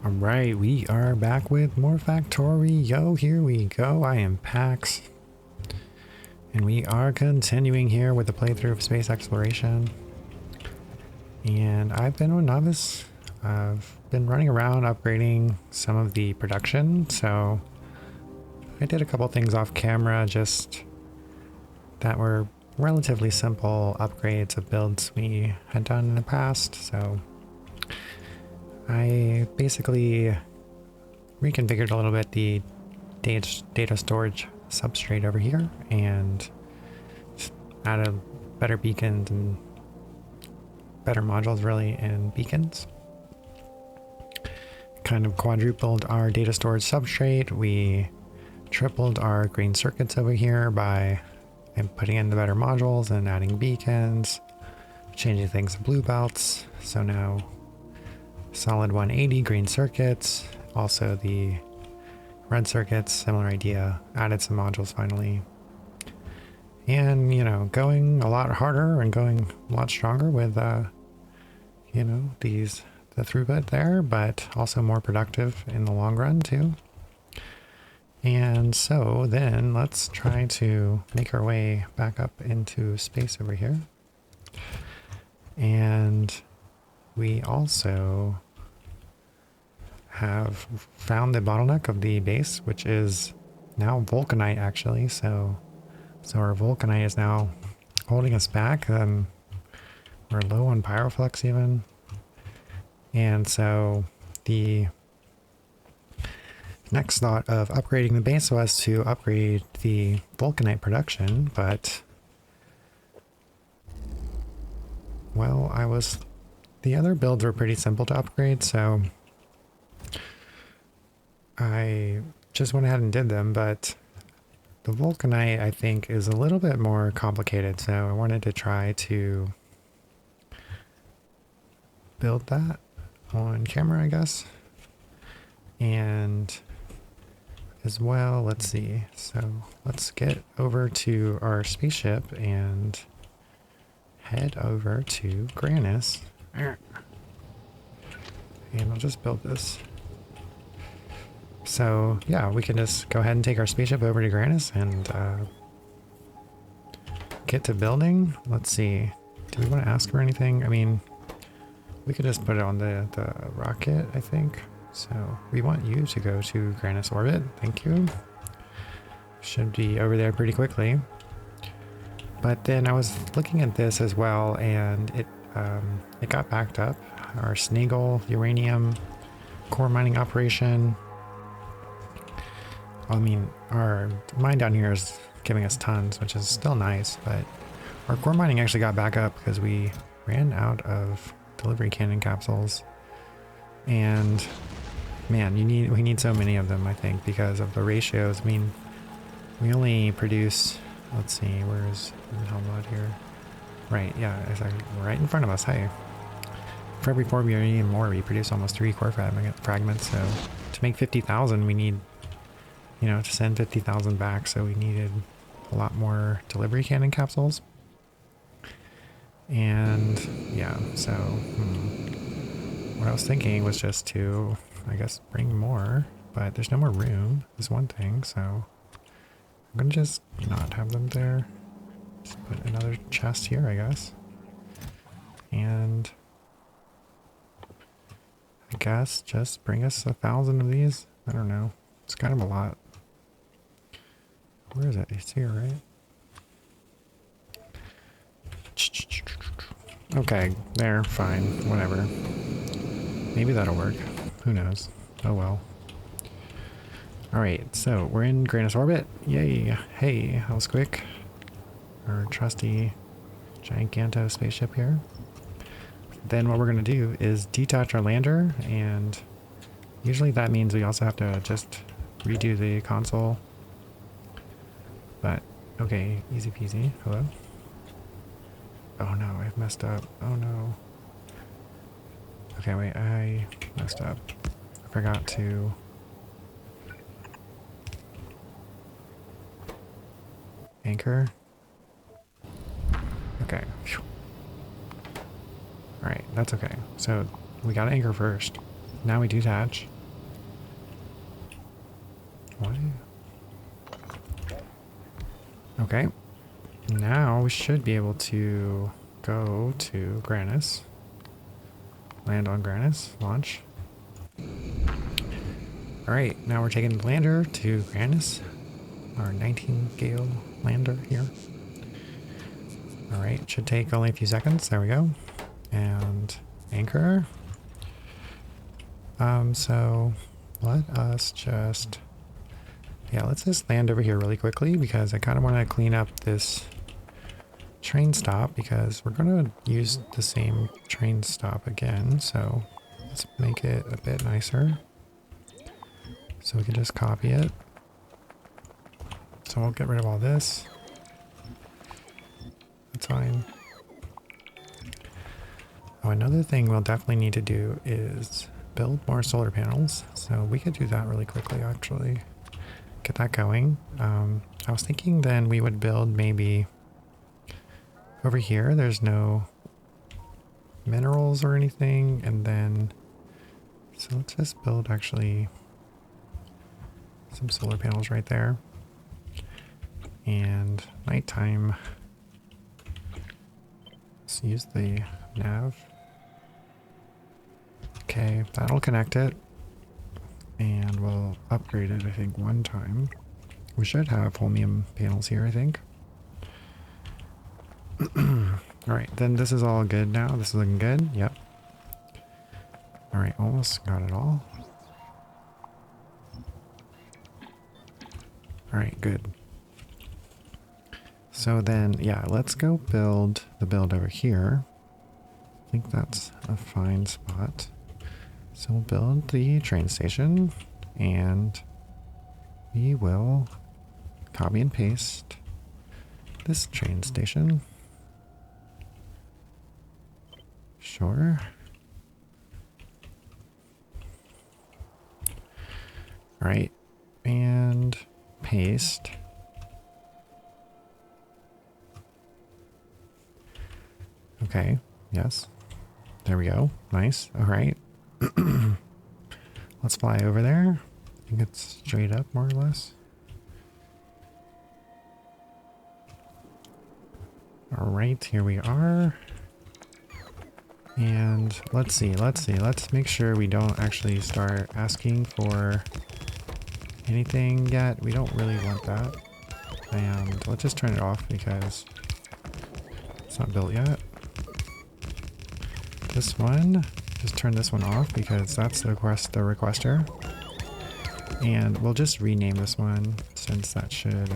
Alright, we are back with more Factorio. Here we go. I am Pax. And we are continuing here with the playthrough of space exploration. And I've been a novice. I've been running around upgrading some of the production. So I did a couple things off camera just that were relatively simple upgrades of builds we had done in the past. So I basically reconfigured a little bit the data storage substrate over here and added better beacons and better modules really in beacons. Kind of quadrupled our data storage substrate. We tripled our green circuits over here by putting in the better modules and adding beacons, changing things to blue belts. So now solid 180 green circuits, also the red circuits, similar idea, added some modules finally. And, you know, going a lot harder and going a lot stronger with, you know, the throughput there, but also more productive in the long run too. And so then let's try to make our way back up into space over here. And we also have found the bottleneck of the base, which is now Vulcanite actually. So our Vulcanite is now holding us back. We're low on Pyroflux even. And so the next thought of upgrading the base was to upgrade the Vulcanite production, but well, the other builds were pretty simple to upgrade, so I just went ahead and did them, but the Vulcanite I think is a little bit more complicated, so I wanted to try to build that on camera, I guess. And as well, let's see, so let's get over to our spaceship and head over to Granus. And I'll just build this. So yeah, we can just go ahead and take our spaceship over to Granus and get to building. Let's see, do we want to ask for anything? I mean, we could just put it on the rocket, I think. So we want you to go to Granus orbit. Thank you. Should be over there pretty quickly. But then I was looking at this as well, and it got backed up. Our Snaggle uranium core mining operation. I mean, our mine down here is giving us tons, which is still nice, but our core mining actually got back up because we ran out of delivery cannon capsules. And man, we need so many of them, I think, because of the ratios. I mean, we only produce, let's see, where's Helmut here? Right, yeah, it's like right in front of us. Hey, for every 4 uranium more, we produce almost 3 core fragments. So to make 50,000, we need, you know, to send 50,000 back. So we needed a lot more delivery cannon capsules. And yeah, so what I was thinking was just to, I guess, bring more, but there's no more room is one thing. So I'm gonna just not have them there. Just put another chest here, I guess. And I guess just bring us 1,000 of these. I don't know. It's kind of a lot. Where is it? It's here, right? Okay, there, fine, whatever. Maybe that'll work. Who knows? Oh well. Alright, so we're in Granus orbit. Yay! Hey, that was quick. Our trusty Giganto spaceship here. Then what we're going to do is detach our lander, and usually that means we also have to just redo the console. But, okay, easy peasy. Hello? Oh no, I've messed up. Oh no. Okay, wait, I messed up. I forgot to... anchor. Okay. Alright, that's okay. So we gotta anchor first. Now we detach. Why? Okay. Now we should be able to go to Granus. Land on Granus. Launch. Alright, now we're taking the lander to Granus. Our 19-gale lander here. Alright, should take only a few seconds. There we go. And anchor. So let us just... Yeah, let's just land over here really quickly because I kind of want to clean up this train stop because we're going to use the same train stop again. So let's make it a bit nicer. So we can just copy it. So we'll get rid of all this. That's fine. Oh, another thing we'll definitely need to do is build more solar panels. So we could do that really quickly, actually. Get that going. I was thinking then we would build maybe over here. There's no minerals or anything. And then, so let's just build actually some solar panels right there. And nighttime, let's use the nav. Okay, that'll connect it. And we'll upgrade it, I think, one time. We should have holmium panels here, I think. Alright, then this is all good now. This is looking good. Yep. Alright, almost got it all. Alright, good. So then, yeah, let's go build the build over here. I think that's a fine spot. So we'll build the train station and we will copy and paste this train station. Sure. All right, and paste. Okay, yes. There we go. Nice. All right. Let's fly over there. I think it's straight up, more or less. All right, here we are. And let's see. Let's make sure we don't actually start asking for anything yet. We don't really want that. And let's just turn it off because it's not built yet. This one, just turn this one off because that's the requester. And we'll just rename this one since that should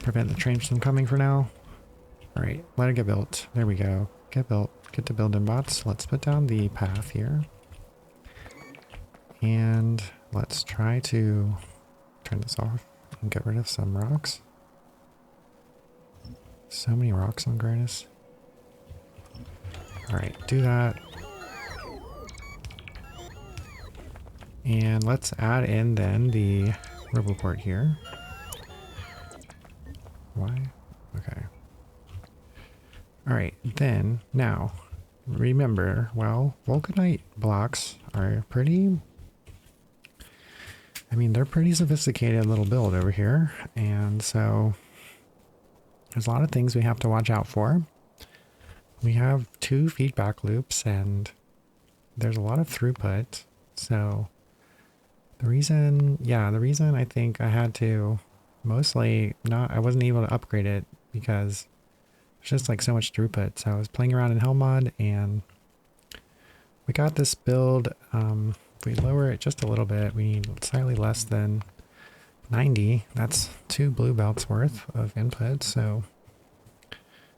prevent the trains from coming for now. Alright, let it get built. There we go. Get built. Get to building bots. Let's put down the path here. And let's try to turn this off and get rid of some rocks. So many rocks on Granus. Alright, do that. And let's add in then the RoboPort here. Why? Okay. Alright, then, now, remember, well, Vulcanite blocks are pretty... I mean, they're pretty sophisticated little build over here. And so, there's a lot of things we have to watch out for. We have 2 feedback loops and there's a lot of throughput. So the reason I think I had to I wasn't able to upgrade it because it's just like so much throughput. So I was playing around in Helmod and we got this build. If we lower it just a little bit, we need slightly less than 90. That's 2 blue belts worth of input. So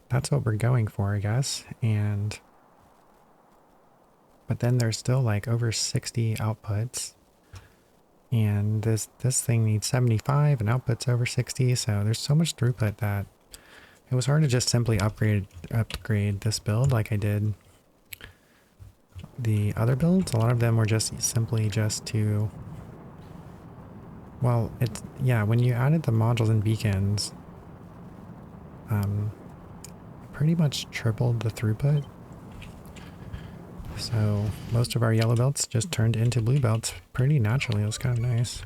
that's what we're going for, I guess. But then there's still like over 60 outputs. And this thing needs 75 and outputs over 60. So there's so much throughput that it was hard to just simply upgrade this build like I did the other builds. A lot of them were just simply just to, well, when you added the modules and beacons, pretty much tripled the throughput. So most of our yellow belts just turned into blue belts pretty naturally. It was kind of nice.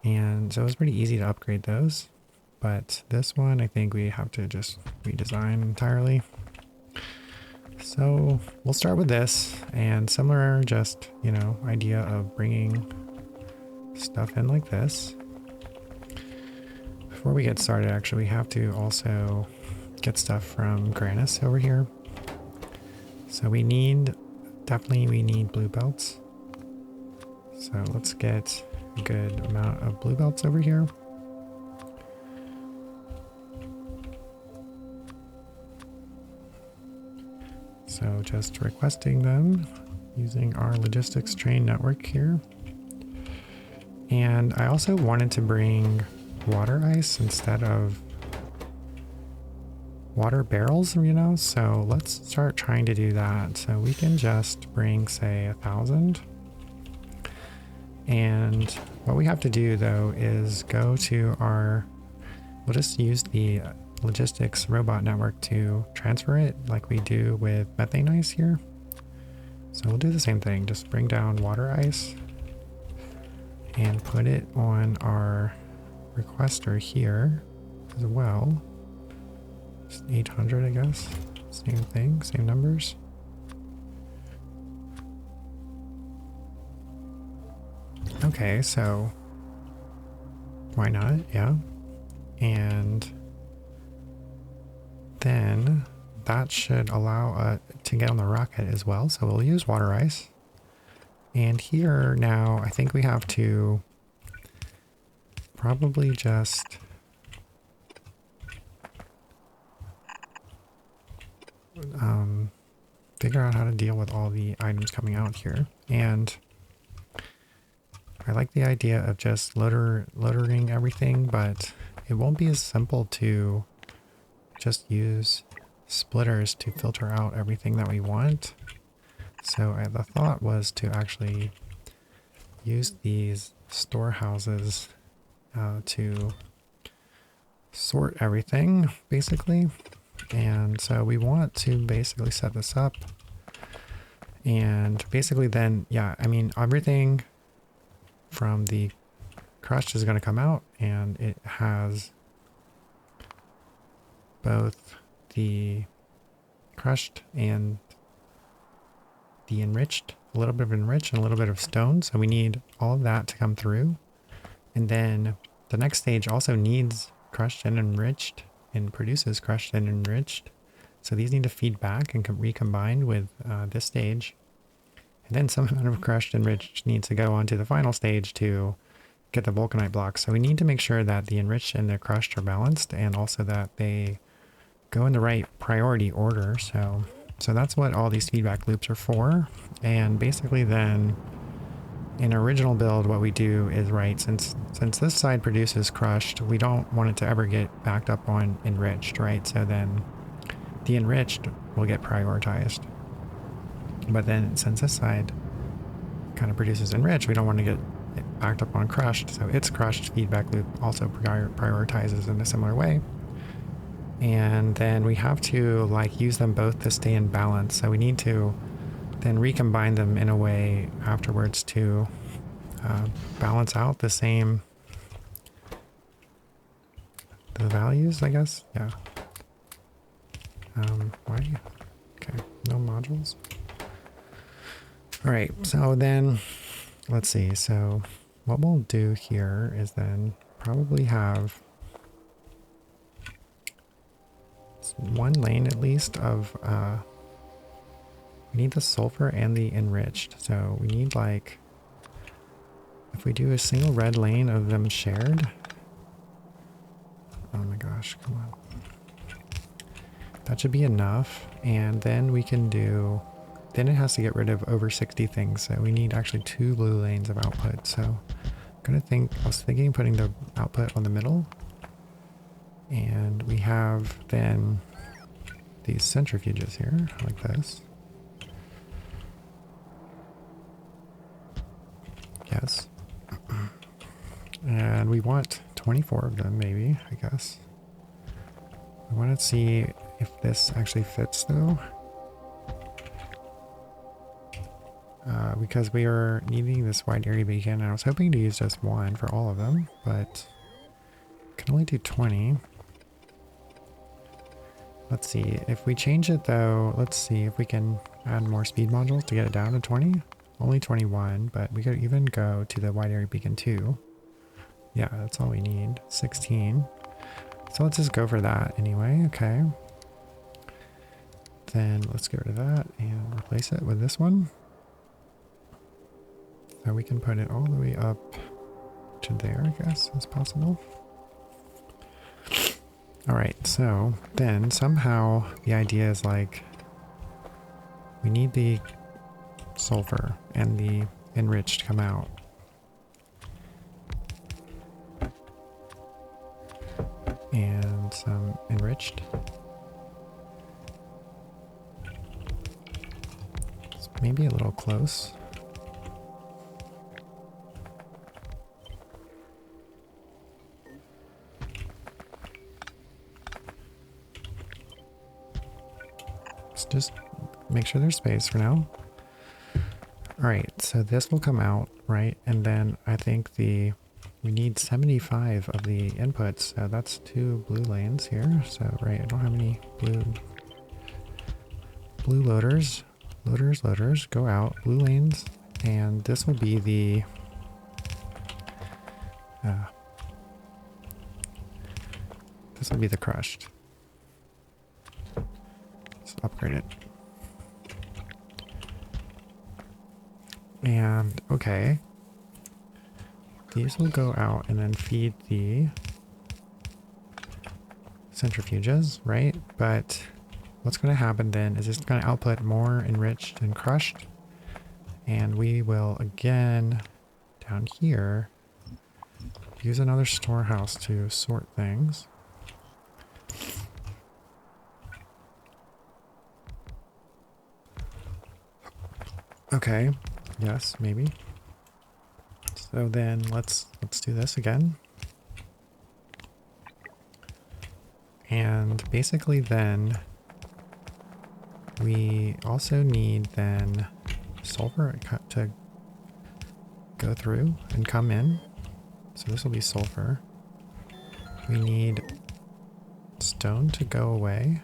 And so it was pretty easy to upgrade those. But this one, I think we have to just redesign entirely. So we'll start with this, and similar, just, you know, idea of bringing stuff in like this. Before we get started, actually, we have to also get stuff from Granis over here. So we need, definitely we need blue belts. So let's get a good amount of blue belts over here. So just requesting them using our logistics train network here. And I also wanted to bring water ice instead of water barrels, you know, so let's start trying to do that. So we can just bring, say, 1,000. And what we have to do though is go to our, we'll just use the logistics robot network to transfer it like we do with methane ice here. So we'll do the same thing, just bring down water ice and put it on our requester here as well. Just 800, I guess. Same thing, same numbers. Okay, so why not? Yeah. And then that should allow to get on the rocket as well. So we'll use water ice. And here now, I think we have to probably just figure out how to deal with all the items coming out here. And I like the idea of just loadering everything, but it won't be as simple to just use splitters to filter out everything that we want. So the thought was to actually use these storehouses to sort everything, basically. And so we want to basically set this up. And basically then, yeah, I mean, everything from the crushed is going to come out, and it has both the crushed and the enriched, a little bit of enriched and a little bit of stone. So we need all of that to come through. And then the next stage also needs crushed and enriched and produces crushed and enriched. So these need to feed back and recombine with this stage. And then some amount of crushed and enriched needs to go on to the final stage to get the Vulcanite blocks. So we need to make sure that the enriched and the crushed are balanced, and also that they go in the right priority order. So that's what all these feedback loops are for. And basically then in original build, what we do is, right, since this side produces crushed, we don't want it to ever get backed up on enriched, right? So then the enriched will get prioritized. But then since this side kind of produces enriched, we don't want to get it backed up on crushed. So its crushed feedback loop also prioritizes in a similar way. And then we have to like use them both to stay in balance. So we need to then recombine them in a way afterwards to balance out the values, I guess. Yeah. Why? Okay, no modules. All right, so then let's see. So what we'll do here is then probably have one lane at least of we need the sulfur and the enriched. So we need, like, if we do a single red lane of them shared. Oh my gosh, come on. That should be enough. And then we can do, then it has to get rid of over 60 things. So we need actually 2 blue lanes of output. So I was thinking of putting the output on the middle. And we have then these centrifuges here, like this. Yes. And we want 24 of them, maybe, I guess. I want to see if this actually fits, though. because we are needing this wide area beacon, and I was hoping to use just one for all of them, but can only do 20. Let's see, if we change it though, let's see if we can add more speed modules to get it down to 20. Only 21, but we could even go to the wide area beacon too. Yeah, that's all we need, 16. So let's just go for that anyway, okay. Then let's get rid of that and replace it with this one. So we can put it all the way up to there, I guess, is possible. Alright, so then somehow the idea is like we need the sulfur and the enriched to come out. And some enriched. It's maybe a little close. Just make sure there's space for now. Alright, so this will come out, right? And then I think we need 75 of the inputs, so that's 2 blue lanes here. So, right, I don't have any blue loaders. Loaders, go out, blue lanes. And this will be the crushed. Upgrade it. And okay, these will go out and then feed the centrifuges, right? But what's going to happen then is it's going to output more enriched and crushed, and we will again down here use another storehouse to sort things. Okay, yes, maybe. So then let's do this again. And basically then we also need then sulfur to go through and come in. So this will be sulfur. We need stone to go away.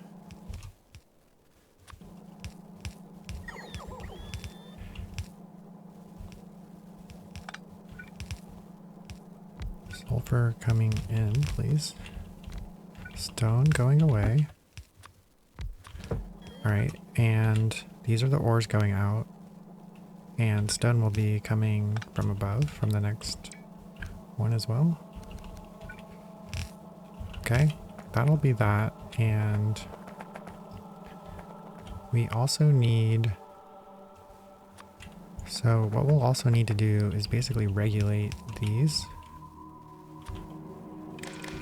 Sulfur coming in, please. Stone going away. Alright, and these are the ores going out. And stone will be coming from above, from the next one as well. Okay, that'll be that. And we also need... So what we'll also need to do is basically regulate these.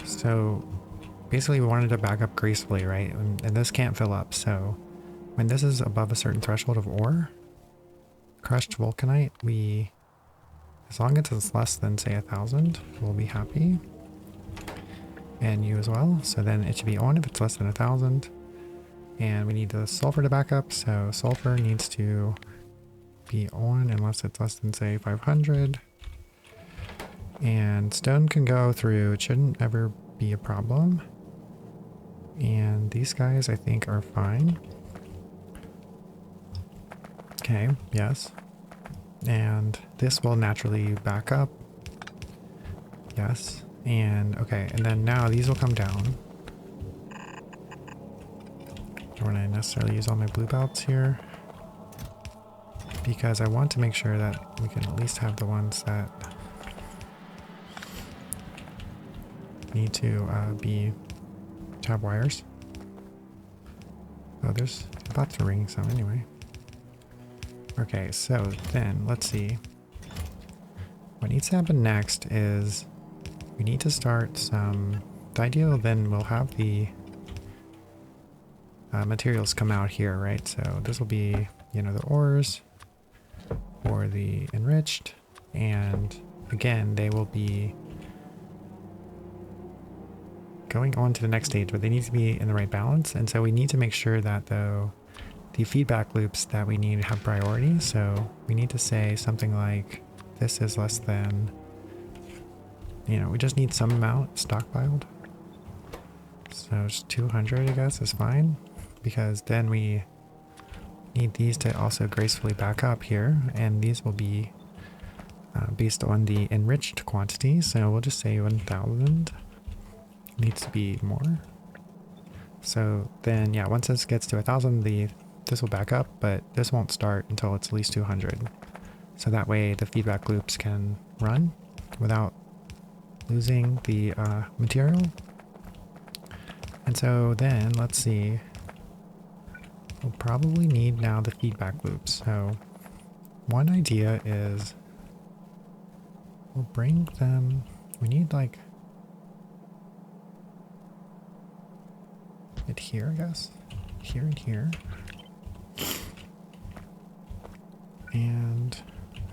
So basically we wanted to back up gracefully, right? And this can't fill up. So when this is above a certain threshold of ore, crushed vulcanite, as long as it's less than say 1,000, we'll be happy. And you as well. So then it should be on if it's less than 1,000. And we need the sulfur to back up. So sulfur needs to be on unless it's less than say 500. And stone can go through. It shouldn't ever be a problem. And these guys I think are fine. Okay, yes. And this will naturally back up. Yes. And okay, and then now these will come down. Don't want to necessarily use all my blue belts here, because I want to make sure that we can at least have the ones that need to have wires. Oh, there's bots are ringing some anyway. Okay, so then let's see. What needs to happen next is we need to start some... The idea then we'll have the materials come out here, right? So this will be, you know, the ores or the enriched, and again they will be going on to the next stage, but they need to be in the right balance. And so we need to make sure that though the feedback loops that we need have priority. So we need to say something like this is less than, you know, we just need some amount stockpiled. So just 200, I guess, is fine, because then we need these to also gracefully back up here, and these will be based on the enriched quantity. So we'll just say 1000 needs to be more. So then, yeah, once this gets to 1000, this will back up, but this won't start until it's at least 200. So that way the feedback loops can run without losing the material. And so then let's see, we'll probably need now the feedback loops. So one idea is we'll bring them, we need like it here, I guess, here and here. And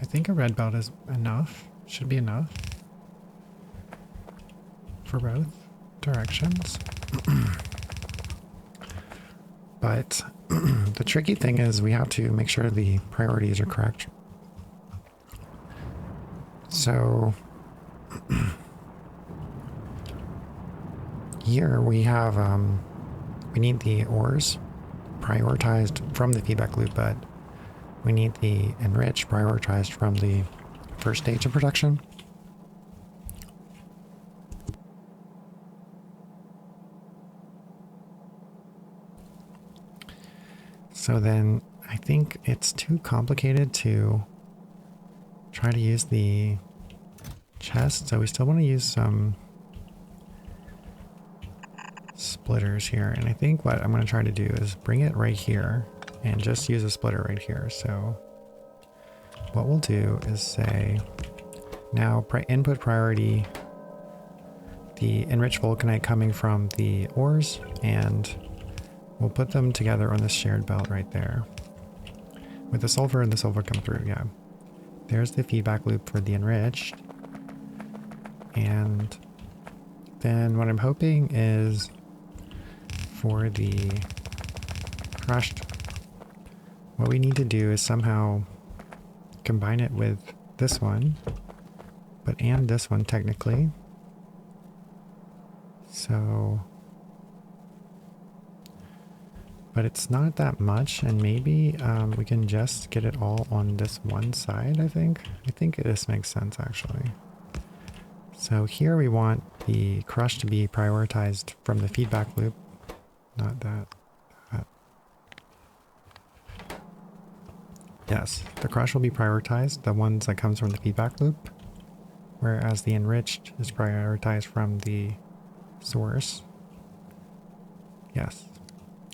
I think a red belt is enough, should be enough for both directions. But the tricky thing is we have to make sure the priorities are correct. So here we have, we need the ores prioritized from the feedback loop, but we need the enrich prioritized from the first stage of production. So then I think it's too complicated to try to use the chest. So we still want to use some splitters here. And I think what I'm going to try to do is bring it right here and just use a splitter right here. So what we'll do is say now input priority, the enriched vulcanite coming from the ores, and we'll put them together on this shared belt right there. With the sulfur and the sulfur come through, yeah. There's the feedback loop for the enriched. And then what I'm hoping is for the crushed, what we need to do is somehow combine it with this one, and this one technically. So, but it's not that much, and maybe we can just get it all on this one side, I think. I think this makes sense, actually. So here we want the crush to be prioritized from the feedback loop, not that. Yes, the crush will be prioritized, the ones that comes from the feedback loop, whereas the enriched is prioritized from the source. Yes.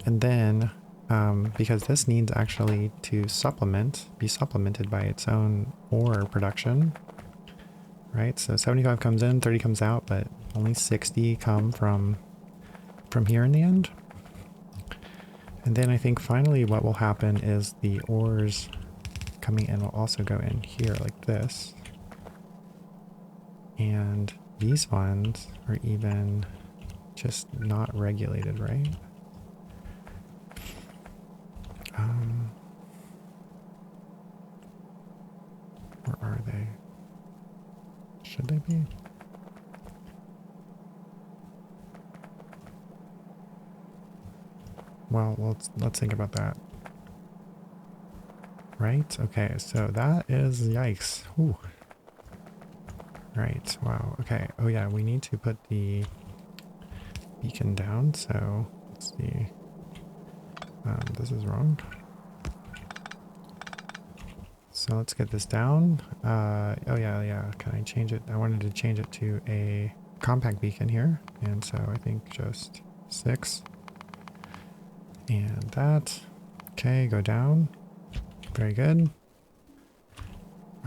And then, because this needs actually to be supplemented by its own ore production, right? So 75 comes in, 30 comes out, but only 60 come from here in the end. And then I think finally what will happen is the ores coming in will also go in here like this. And these ones are even just not regulated, right? Where are they? Should they be? Well, let's think about that. Right? Okay, so that is yikes. Ooh. Right, wow. Okay. Oh yeah, we need to put the beacon down, so let's see. This is wrong. So let's get this down. Oh yeah. Can I change it? I wanted to change it to a compact beacon here. And so I think just 6. And that. Okay, go down. Very good.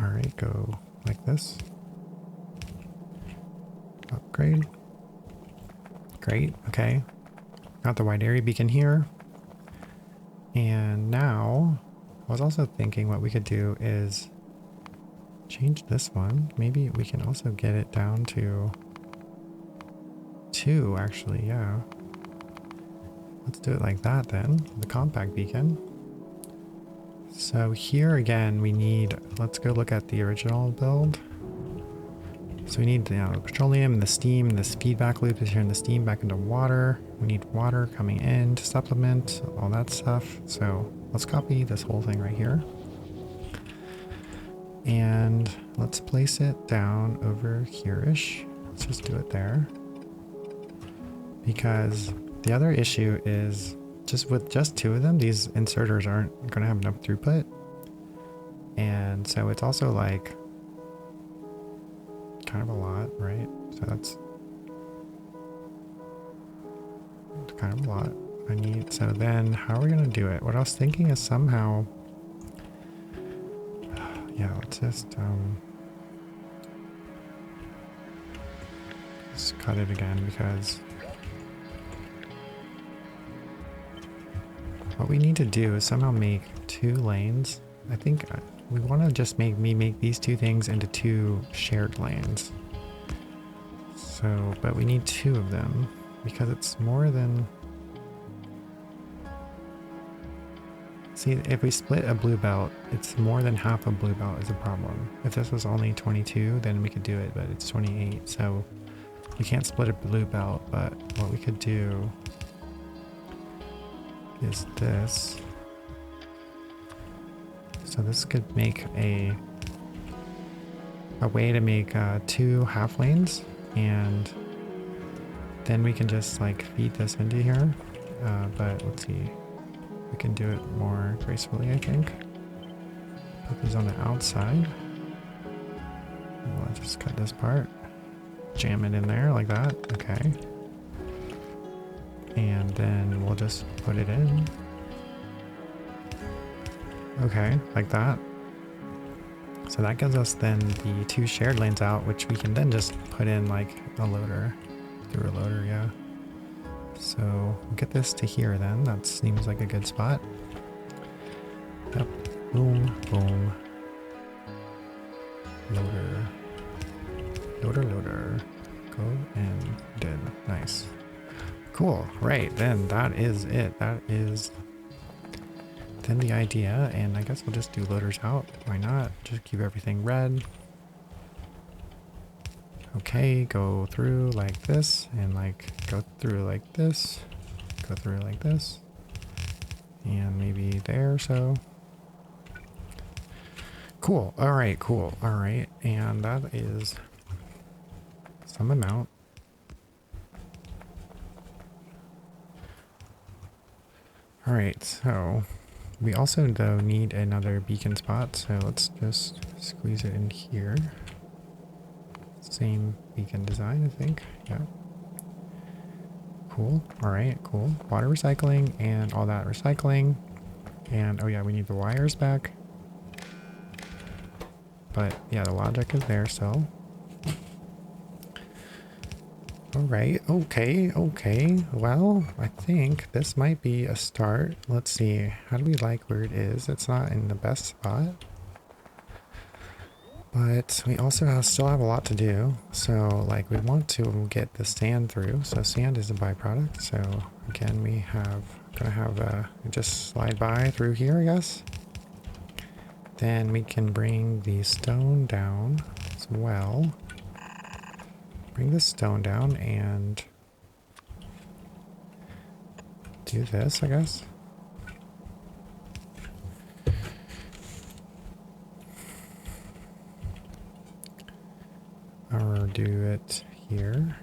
All right, go like this. Upgrade. Great, okay. Got the wide area beacon here. And now, I was also thinking what we could do is change this one. Maybe we can also get it down to 2, actually, yeah. Let's do it like that then, the compact beacon. So here again, we need, let's go look at the original build. So we need the petroleum and the steam, and this feedback loop is turn the steam back into water. We need water coming in to supplement all that stuff. So let's copy this whole thing right here. And let's place it down over here-ish. Let's just do it there. Because the other issue is just with just two of them, these inserters aren't going to have enough throughput. And so it's also like kind of a lot, right? So that's kind of a lot I need. So then how are we going to do it? What I was thinking is somehow, yeah, let's just cut it again, because what we need to do is somehow make 2 lanes. I think we want to just make these 2 things into 2 shared lanes. So, but we need 2 of them because it's more than... See, if we split a blue belt, it's more than half a blue belt is a problem. If this was only 22, then we could do it, but it's 28, so we can't split a blue belt. But what we could do is this. So this could make a way to make 2 half lanes, and then we can just like feed this into here. But let's see, we can do it more gracefully, I think. Put these on the outside. We'll just cut this part, jam it in there like that. Okay. And then we'll just put it in. Okay, like that. So that gives us then the 2 shared lanes out, which we can then just put in like a loader, through a loader, yeah. So we'll get this to here then. That seems like a good spot. Yep. Boom, boom. Loader. Loader, loader. Go and did. Nice. Cool. Right, then that is it. That is then the idea, and I guess we'll just do loaders out. Why not? Just keep everything red. Okay, go through like this, and like go through like this, go through like this, and maybe there. So cool. All right, cool. All right, and that is some amount. All right, so we also though need another beacon spot, so let's just squeeze it in here. Same beacon design, I think. Yeah. Cool. All right, cool. Water recycling and all that recycling. And oh yeah, we need the wires back. But yeah, the logic is there, so. All right, okay, okay. Well, I think this might be a start. Let's see. How do we like where it is? It's not in the best spot. But we also still have a lot to do. So like we want to get the sand through. So sand is a byproduct. So again, we have gonna have just slide by through here, I guess. Then we can bring the stone down as well. Bring the stone down and do this, I guess. Or do it here.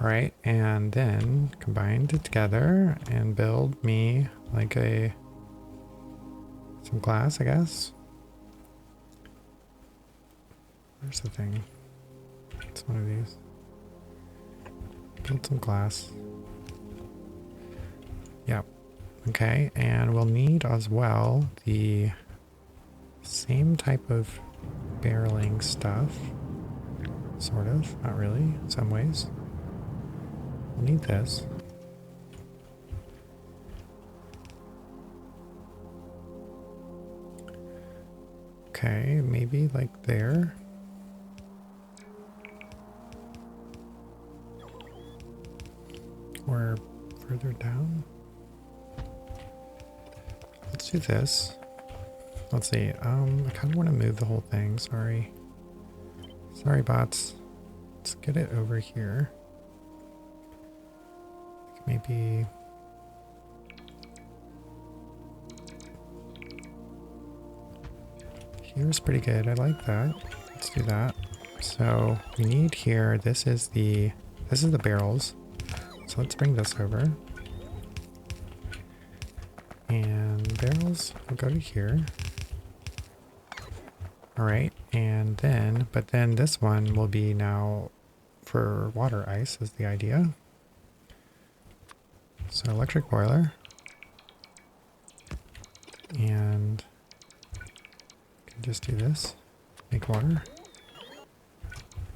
All right, and then combine it together and build me like some glass, I guess. Where's the thing? It's one of these. Build some glass. Yep. Okay, and we'll need as well the same type of barreling stuff. Sort of. Not really, in some ways. We'll need this. Okay, maybe like there. Or further down. let's do this. Let's see. I kind of want to move the whole thing. Sorry. Sorry, bots. Let's get it over here. Maybe... Here's pretty good. I like that. Let's do that. So we need here, this is the barrels. So let's bring this over. And barrels will go to here. Alright, and then, but then this one will be now for water ice is the idea. So electric boiler. And can just do this. Make water.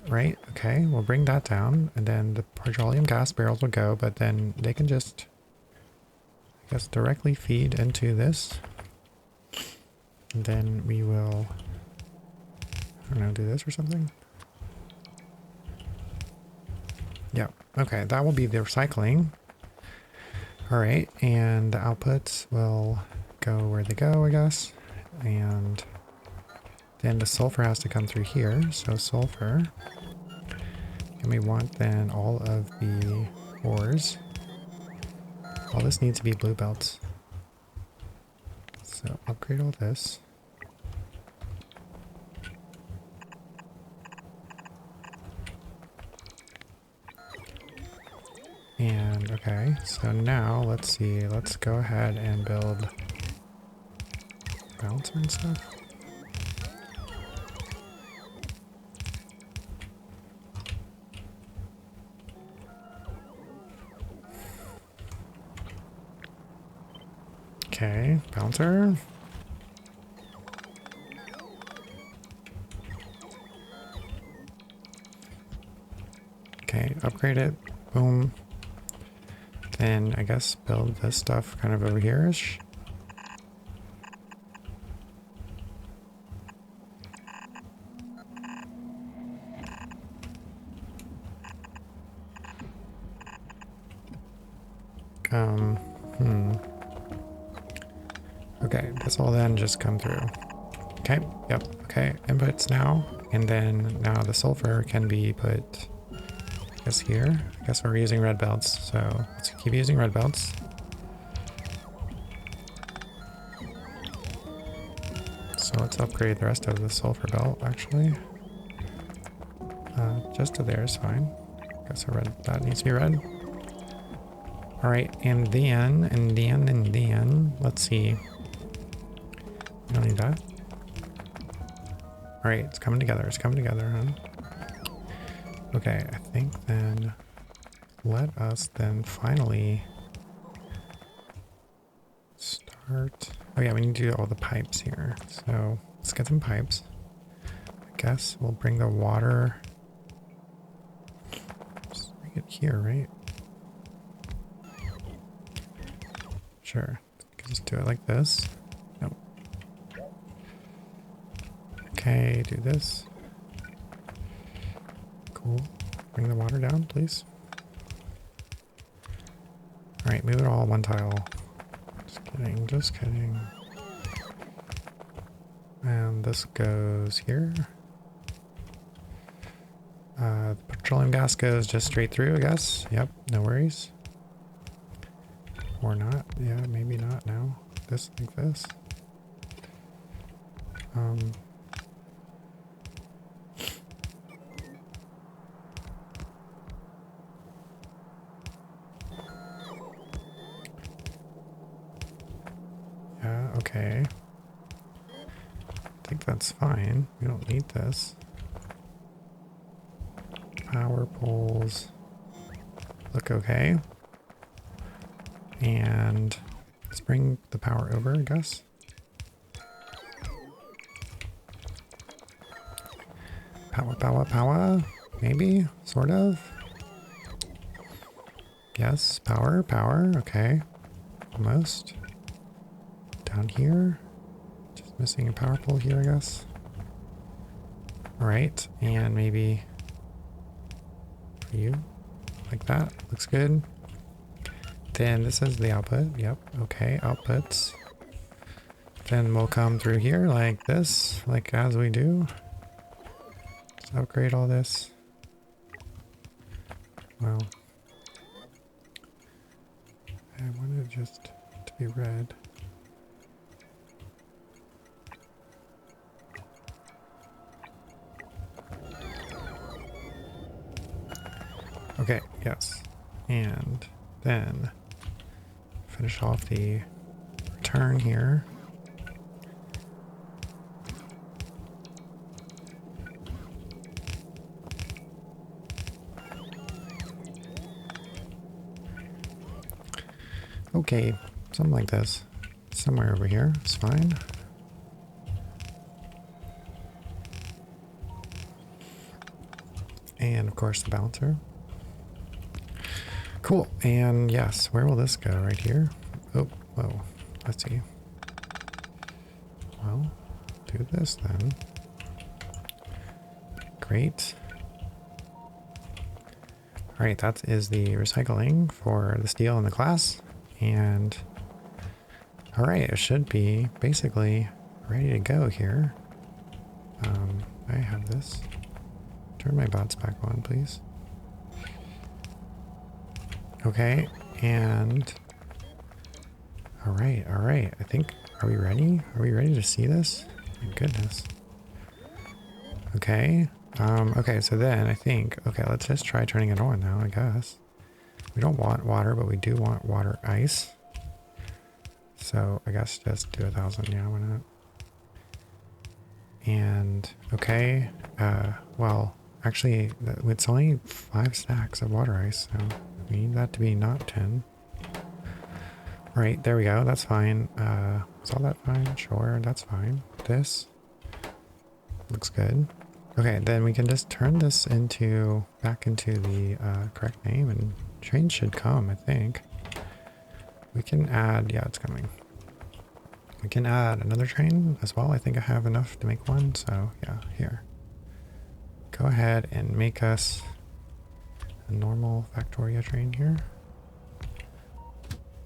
Right, okay, we'll bring that down, and then the petroleum gas barrels will go, but then they can just, I guess, directly feed into this. And then we will, I don't know, do this or something? Yeah, okay, that will be the recycling. Alright, and the outputs will go where they go, I guess. And then the sulfur has to come through here, so sulfur. And we want then all of the ores. All this needs to be blue belts. So upgrade all this. And okay, so now let's see, let's go ahead and build balancer and stuff. Okay, bouncer. Okay, upgrade it. Boom. Then I guess build this stuff kind of over here-ish. Okay, this will then just come through. Okay, yep, okay, inputs now. And then now the sulfur can be put, I guess here. I guess we're using red belts, so let's keep using red belts. So let's upgrade the rest of the sulfur belt, actually. Just to there is fine. Guess a red, that needs to be red. Alright, and then, let's see. We don't need that. Alright, it's coming together, huh? Okay, I think then, let us then finally start. Oh yeah, we need to do all the pipes here. So let's get some pipes. I guess we'll bring the water. Just bring it here, right? Sure. We can just do it like this. Nope. Okay, do this. Cool. Bring the water down, please. Alright, move it all one tile. Just kidding, just kidding. And this goes here. The petroleum gas goes just straight through, I guess. Yep, no worries. Or not. Yeah, maybe not now. This, like this. Yeah, okay. I think that's fine. We don't need this. Power poles look okay. And let's bring the power over, I guess. Power, maybe, sort of. Yes, power, okay. Almost. Down here. Just missing a power pole here, I guess. Alright, and maybe for you, like that, looks good. Then this is the output, yep, okay, outputs. Then we'll come through here like this, like as we do. Let's upgrade all this. Well, I want it just to be red. Okay, yes. And then finish off the return here. Okay, something like this. Somewhere over here, it's fine. And of course the balancer. Cool, and yes, where will this go? Right here? Oh, whoa, let's see. Well, do this then. Great. Alright, that is the recycling for the steel in the glass. And alright, it should be basically ready to go here. I have this. Turn my bots back on, please. Okay, and alright, I think, are we ready? Are we ready to see this? My goodness. Okay, okay, so then I think, okay, let's just try turning it on now, I guess. We don't want water, but we do want water ice. So I guess just do 1,000, yeah, why not? And, okay, well, actually, it's only 5 stacks of water ice, so we need that to be not 10. Right, there we go, that's fine. Is all that fine? Sure, that's fine. This looks good. Okay, then we can just turn this back into the correct name, and train should come, I think. We can add, yeah, it's coming. We can add another train as well. I think I have enough to make one, so yeah, here. Go ahead and make us a normal Factorio train here.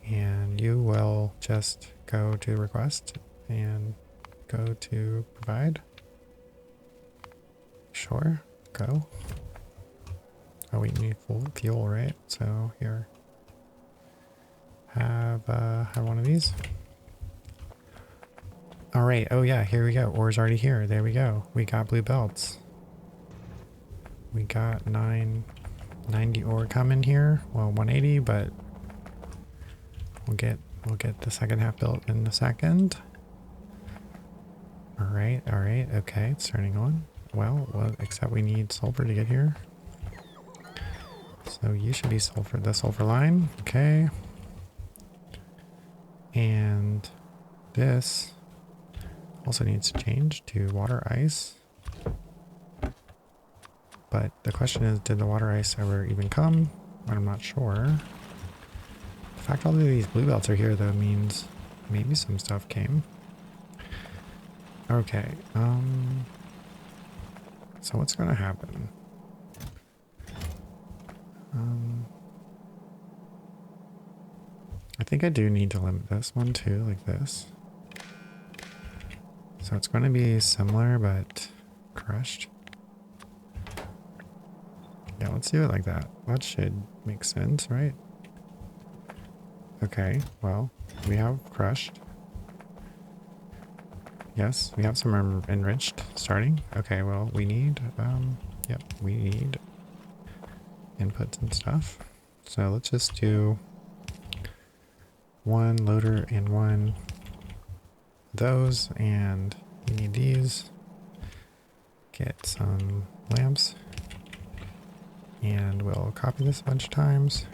And you will just go to request and go to provide. Sure, go. Oh, we need full fuel, right? So here, have one of these. All right. Oh yeah, here we go. Ore's already here. There we go. We got blue belts. We got 990 ore coming here. Well, 180, but we'll get the second half built in a second. All right. Okay, it's turning on. Well, except we need sulfur to get here. So you should be the sulfur line. Okay. And this also needs to change to water ice. But the question is, did the water ice ever even come? I'm not sure. The fact all of these blue belts are here though means maybe some stuff came. Okay, so what's gonna happen? I think I do need to limit this one too, like this. So it's going to be similar, but crushed. Yeah, let's do it like that. That should make sense, right? Okay, well, we have crushed. Yes, we have some enriched starting. Okay, well, we need, yep, we need inputs and stuff. So let's just do one loader and one those, and we need these. Get some lamps, and we'll copy this a bunch of times.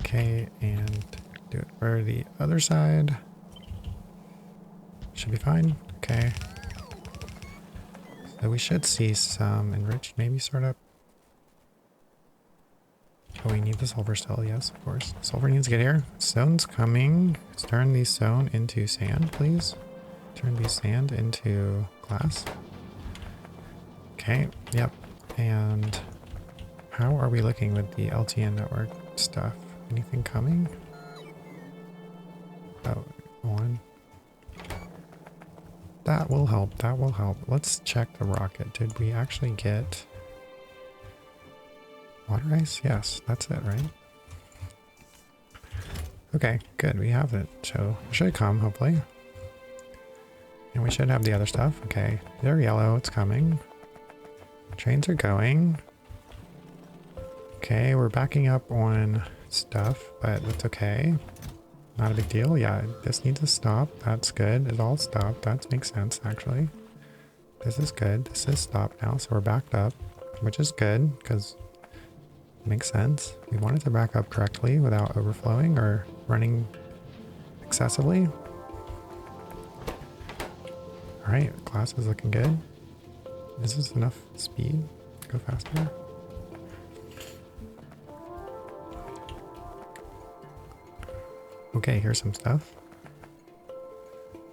Okay, and do it for the other side. Should be fine. Okay. So we should see some enriched maybe start up. Oh, we need the sulfur still. Yes, of course. Sulfur needs to get here. Stone's coming. Let's turn the stone into sand, please. Turn the sand into glass. Okay, yep. And how are we looking with the LTN network stuff? Anything coming? Oh, on. That will help. That will help. Let's check the rocket. Did we actually get water ice? Yes, that's it, right? Okay, good. We have it. So it should come, hopefully. And we should have the other stuff. Okay, they're yellow. It's coming. Trains are going. Okay, we're backing up on stuff, but that's okay. Not a big deal. Yeah, this needs to stop. That's good. It all stopped. That makes sense, actually. This is good. This is stopped now, so we're backed up, which is good, because it makes sense. We want it to back up correctly without overflowing or running excessively. Alright, glass is looking good. Is this enough speed? Go faster. Okay, here's some stuff.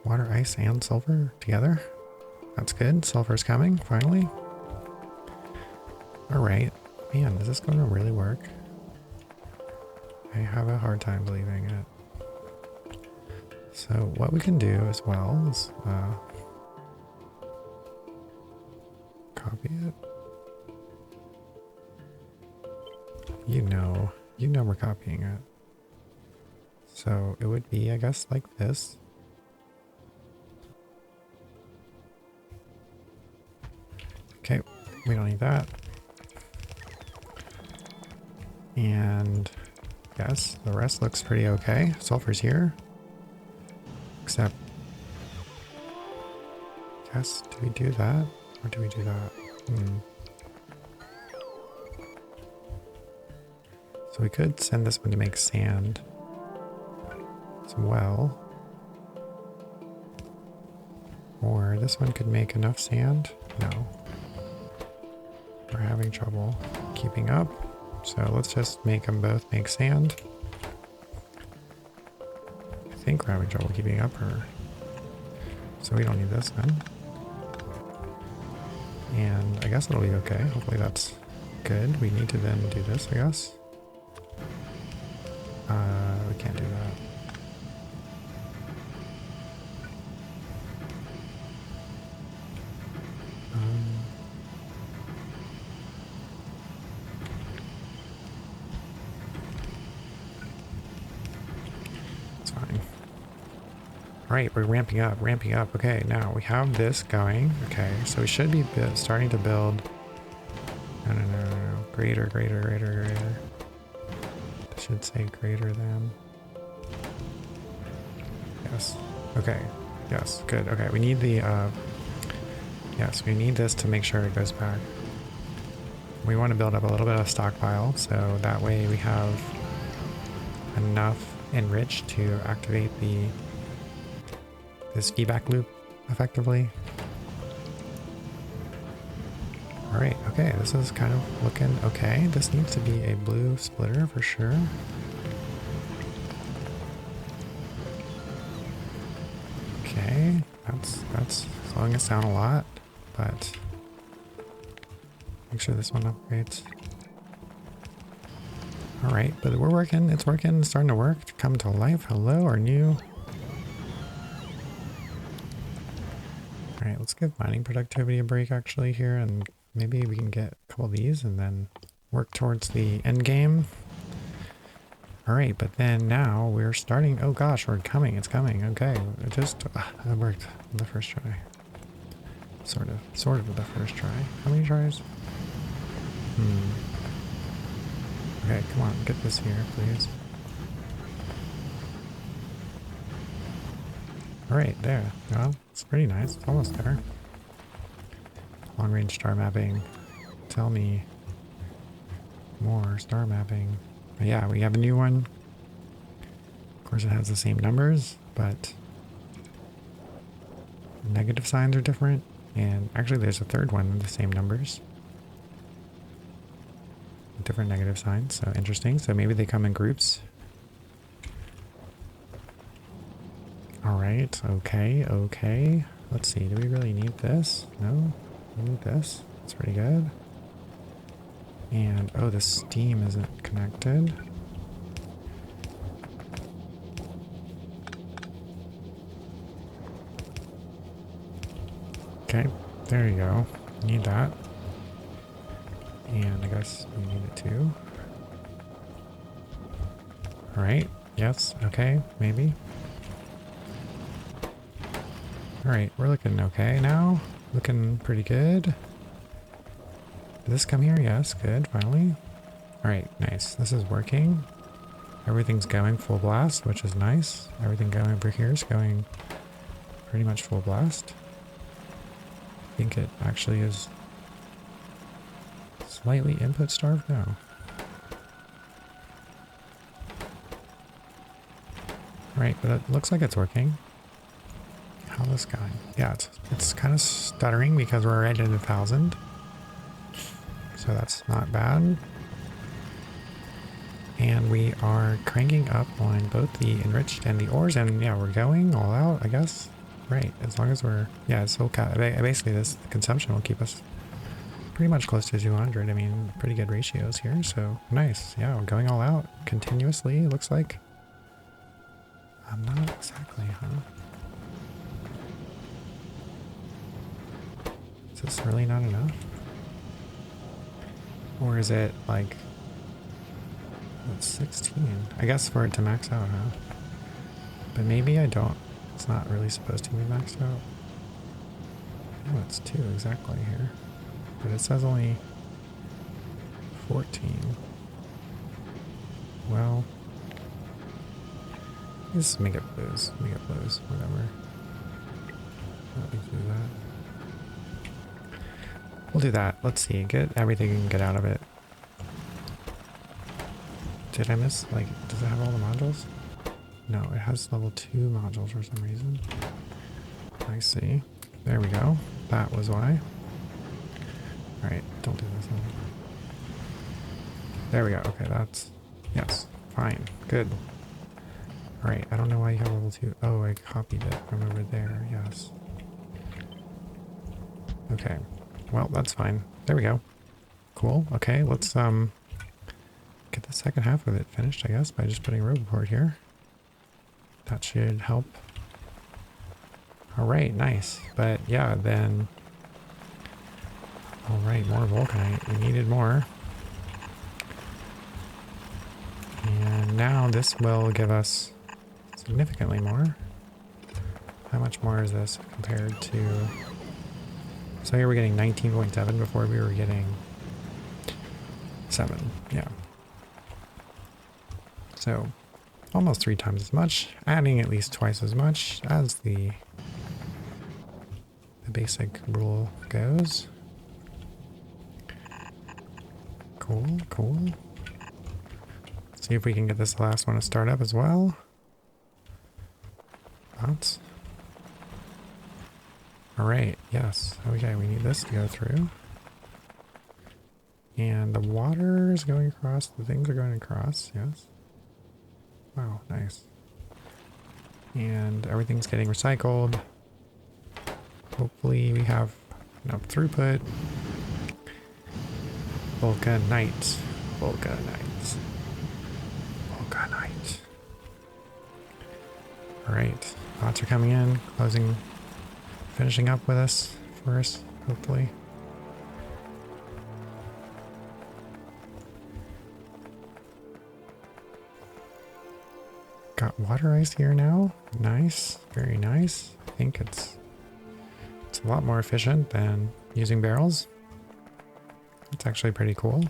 Water, ice, and sulfur together. That's good. Sulfur's coming, finally. Alright. Man, is this going to really work? I have a hard time believing it. So what we can do as well is copy it. You know we're copying it. So it would be, I guess, like this. Okay, we don't need that. And yes, the rest looks pretty okay. Sulfur's here. Except, yes, do we do that? Or do we do that? So we could send this one to make sand as well. Or this one could make enough sand? No. We're having trouble keeping up. So let's just make them both make sand. I think we're having trouble keeping up, or so we don't need this then. And I guess it'll be okay. Hopefully that's good. We need to then do this, I guess. We can't do that. It's fine. Alright, we're ramping up, ramping up. Okay, now we have this going. Okay, so we should be starting to build. No. Greater. I should say greater than. Yes. Okay. Yes, good. Okay, we need the, yes, we need this to make sure it goes back. We want to build up a little bit of stockpile, so that way we have enough enriched to activate this feedback loop effectively. Alright, okay, this is kind of looking okay. This needs to be a blue splitter for sure. Okay, that's slowing us down a lot, but make sure this one upgrades. Alright, but we're working, it's working, it's starting to work, to come to life. Hello, our new. Alright, let's give mining productivity a break actually here, and maybe we can get a couple of these and then work towards the end game. Alright, but then now we're starting, oh gosh, we're coming, it's coming, okay. It just, it worked on the first try. Sort of with the first try. How many tries? Okay, come on, get this here, please. Alright, there. Well, it's pretty nice. It's almost there. Long range star mapping. Tell me more star mapping. But yeah, we have a new one. Of course, it has the same numbers, but negative signs are different. And actually, there's a third one with the same numbers. Different negative signs, so interesting. So maybe they come in groups. Alright, okay. Let's see, do we really need this? No? We need this. That's pretty good. And, oh, the steam isn't connected. Okay, there you go. Need that. And I guess we need it too. Alright, yes, okay, maybe. Alright, we're looking okay now. Looking pretty good. Did this come here? Yes, good, finally. Alright, nice. This is working. Everything's going full blast, which is nice. Everything going over here is going pretty much full blast. I think it actually is slightly input starved now. Right, but it looks like it's working. How's this going? Yeah, it's kind of stuttering because we're right at 1,000. So that's not bad. And we are cranking up on both the enriched and the ores, and yeah, we're going all out, I guess. Right, as long as we're, yeah, it's okay. Basically this consumption will keep us pretty much close to 200. I mean, pretty good ratios here, so nice. Yeah, we're going all out continuously, it looks like. I'm not exactly, huh? Is this really not enough? Or is it like, it's 16? I guess for it to max out, huh? But maybe I don't. It's not really supposed to be maxed out. Oh, it's 2 exactly here. But it says only 14. Well, let's make it blues. Make it blues, whatever. Let me do that. We'll do that. Let's see. Get everything you can get out of it. Did I miss, like, does it have all the modules? No, it has level 2 modules for some reason. I see. There we go. That was why. Alright, don't do this one. There we go. Okay, that's... Yes. Fine. Good. Alright, I don't know why you have level 2. Oh, I copied it from over there. Yes. Okay. Well, that's fine. There we go. Cool. Okay, let's get the second half of it finished, I guess, by just putting a road report here. That should help. Alright, nice. But yeah, then... Alright, more Vulcanite. We needed more. And now this will give us significantly more. How much more is this compared to... So here we're getting 19.7 before we were getting 7. Yeah. So almost 3 times as much, adding at least twice as much as the basic rule goes. Cool, cool. See if we can get this last one to start up as well. Thoughts? Alright, yes. Okay, we need this to go through. And the water is going across, the things are going across, yes. Wow, nice. And everything's getting recycled. Hopefully we have enough throughput. Vulcanite. Vulcanite. Vulcanite. Alright, bots are coming in, closing, finishing up with us for us, hopefully. Got water ice here now. Nice, very nice. I think it's a lot more efficient than using barrels. It's actually pretty cool.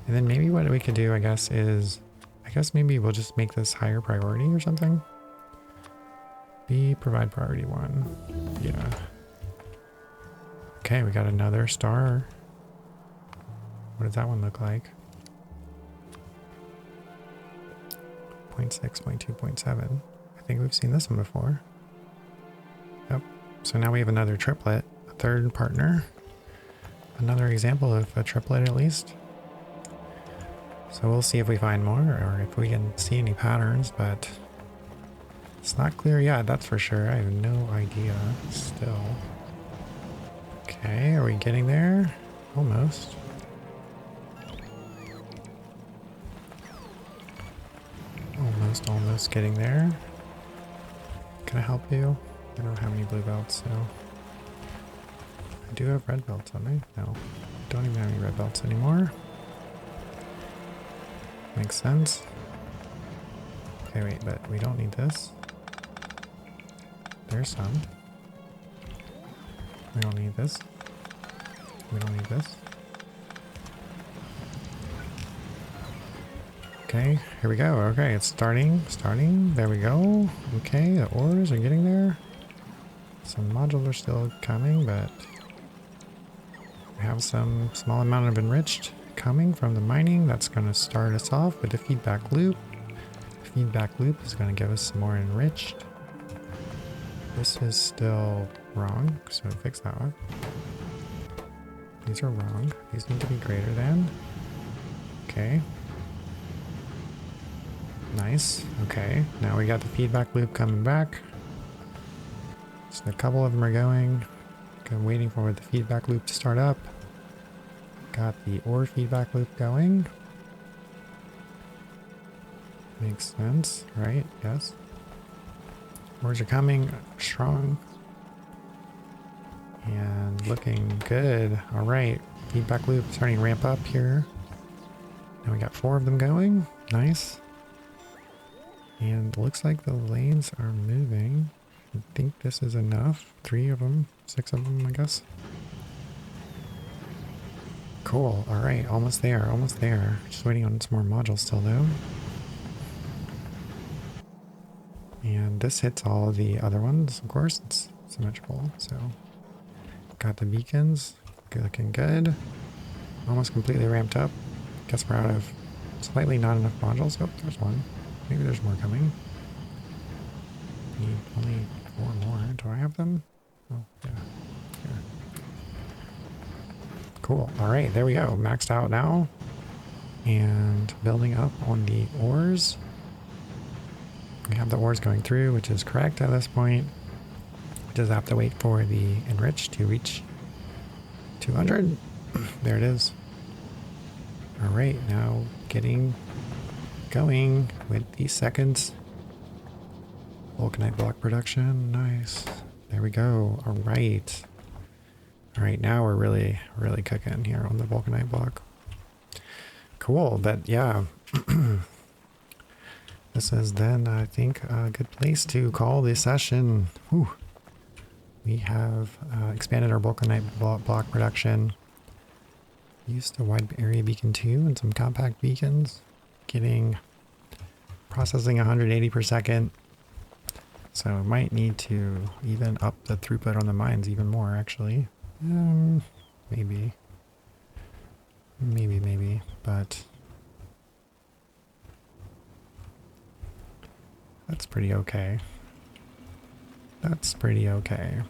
And then maybe what we could do, I guess, is... I guess maybe we'll just make this higher priority or something. Provide priority 1. Yeah. Okay, we got another star. What does that one look like? 0.6, 0.2, 0.7. I think we've seen this one before. Yep. So now we have another triplet, a third partner. Another example of a triplet at least. So we'll see if we find more or if we can see any patterns, but it's not clear yet, that's for sure. I have no idea still. Okay, are we getting there? Almost. Almost getting there. Can I help you? I don't have any blue belts, so I do have red belts on me. No, don't even have any red belts anymore. Makes sense. Okay, wait, but we don't need this. There's some. We don't need this. We don't need this. Okay, here we go. Okay, it's starting. There we go. Okay, the ores are getting there. Some modules are still coming, but we have some small amount of enriched coming from the mining. That's going to start us off with the feedback loop. The feedback loop is going to give us some more enriched. This is still wrong, so fix that one. These are wrong. These need to be greater than. Okay. Nice. Okay. Now we got the feedback loop coming back. So a couple of them are going. I'm waiting for the feedback loop to start up. Got the ore feedback loop going. Makes sense, right? Yes. Ores are coming strong. And looking good. All right. Feedback loop starting to ramp up here. Now we got 4 of them going. Nice. And looks like the lanes are moving. I think this is enough. 3 of them, 6 of them, I guess. Cool. All right. Almost there. Almost there. Just waiting on some more modules still though. And this hits all of the other ones, of course. It's symmetrical, so... Got the beacons. Looking good. Almost completely ramped up. Guess we're out of slightly not enough modules. Oh, there's one. Maybe there's more coming. Need only 4 more. Do I have them? Oh, yeah. Here. Cool. Alright, there we go. Maxed out now. And building up on the ores. We have the ores going through, which is correct at this point. We just have to wait for the enriched to reach 200. There it is. Alright, now getting going with the seconds. Vulcanite block production. Nice. There we go. Alright. Alright, now we're really cooking here on the Vulcanite block. Cool, but yeah. This is then, I think, a good place to call this session. Whew. We have expanded our Vulcanite block production. Used a wide area beacon 2 and some compact beacons. Getting processing 180 per second. So I might need to even up the throughput on the mines even more, actually. Maybe. Maybe, but that's pretty okay. That's pretty okay.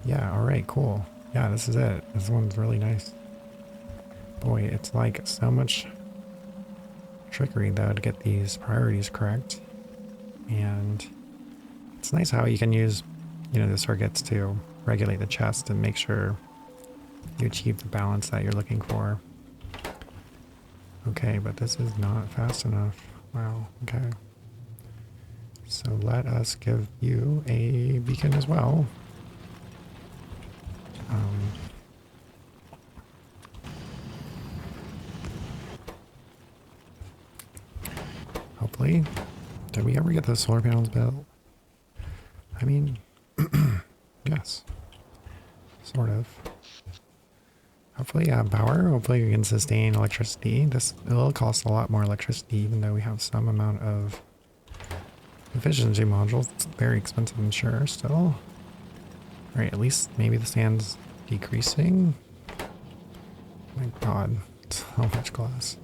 Yeah, alright, cool. Yeah, this is it. This one's really nice. Boy, it's like so much trickery though to get these priorities correct. And it's nice how you can use, you know, the circuits to regulate the chest and make sure you achieve the balance that you're looking for. Okay, but this is not fast enough. Wow, okay. So let us give you a beacon as well. Hopefully. Did we ever get those solar panels built? I mean, yes. Sort of. Hopefully, power. Hopefully we can sustain electricity. This will cost a lot more electricity, even though we have some amount of efficiency modules. It's very expensive, I'm sure, still. Alright, at least maybe the sand's decreasing. My god, so much glass.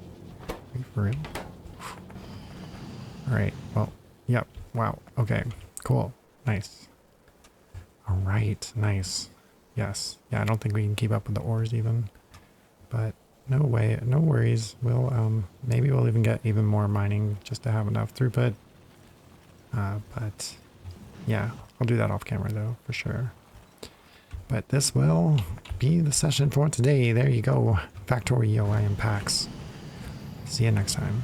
Are you for real? Alright, well, yep, wow, okay, cool, nice. Alright, nice. Yes, yeah, I don't think we can keep up with the ores even. But no way, no worries. We'll, maybe we'll even get even more mining just to have enough throughput. But yeah, I'll do that off camera though, for sure. But this will be the session for today. There you go. Factorio, I am Pax. See you next time.